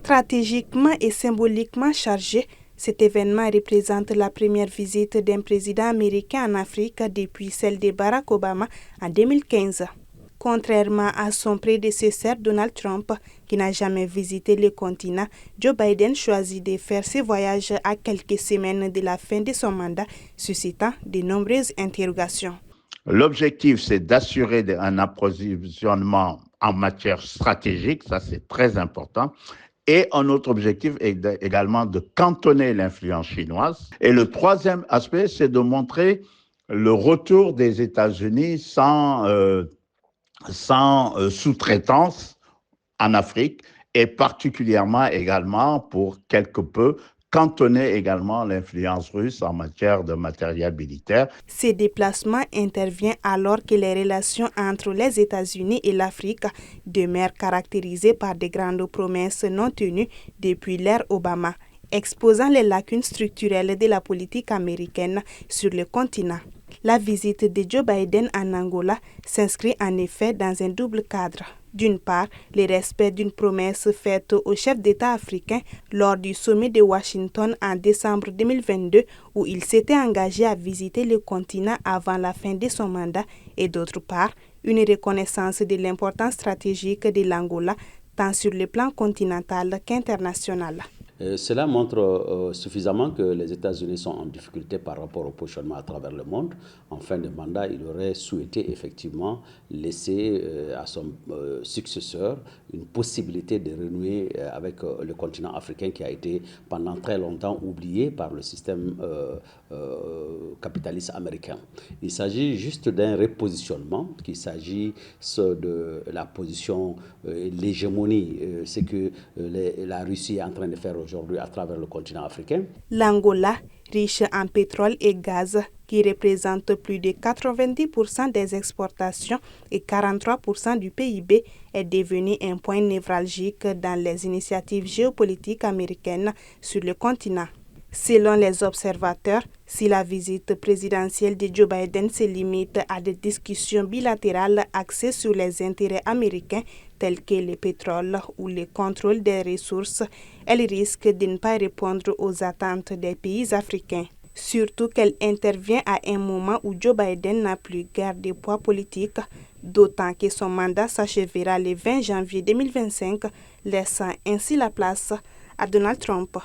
Stratégiquement et symboliquement chargé, cet événement représente la première visite d'un président américain en Afrique depuis celle de Barack Obama en 2015. Contrairement à son prédécesseur Donald Trump, qui n'a jamais visité le continent, Joe Biden choisit de faire ce voyage à quelques semaines de la fin de son mandat, suscitant de nombreuses interrogations. L'objectif, c'est d'assurer un approvisionnement en matière stratégique, ça c'est très important. Et un autre objectif est également de cantonner l'influence chinoise. Et le troisième aspect, c'est de montrer le retour des États-Unis sans sous-traitance en Afrique et particulièrement également pour quelque peu cantonner également l'influence russe en matière de matériel militaire. Ces déplacements interviennent alors que les relations entre les États-Unis et l'Afrique demeurent caractérisées par de grandes promesses non tenues depuis l'ère Obama, exposant les lacunes structurelles de la politique américaine sur le continent. La visite de Joe Biden en Angola s'inscrit en effet dans un double cadre. D'une part, le respect d'une promesse faite au chef d'État africain lors du sommet de Washington en décembre 2022 où il s'était engagé à visiter le continent avant la fin de son mandat et d'autre part, une reconnaissance de l'importance stratégique de l'Angola tant sur le plan continental qu'international. Cela montre suffisamment que les États-Unis sont en difficulté par rapport au positionnement à travers le monde. En fin de mandat, il aurait souhaité effectivement laisser à son successeur une possibilité de renouer avec le continent africain qui a été pendant très longtemps oublié par le système capitaliste américain. Il s'agit juste d'un repositionnement, qu'il s'agit de la position, l'hégémonie, ce que la Russie est en train de faire aujourd'hui à travers le continent africain. L'Angola, riche en pétrole et gaz, qui représente plus de 90% des exportations et 43% du PIB, est devenu un point névralgique dans les initiatives géopolitiques américaines sur le continent. Selon les observateurs, si la visite présidentielle de Joe Biden se limite à des discussions bilatérales axées sur les intérêts américains tels que le pétrole ou le contrôle des ressources, elle risque de ne pas répondre aux attentes des pays africains. Surtout qu'elle intervient à un moment où Joe Biden n'a plus guère de poids politique, d'autant que son mandat s'achèvera le 20 janvier 2025, laissant ainsi la place à Donald Trump.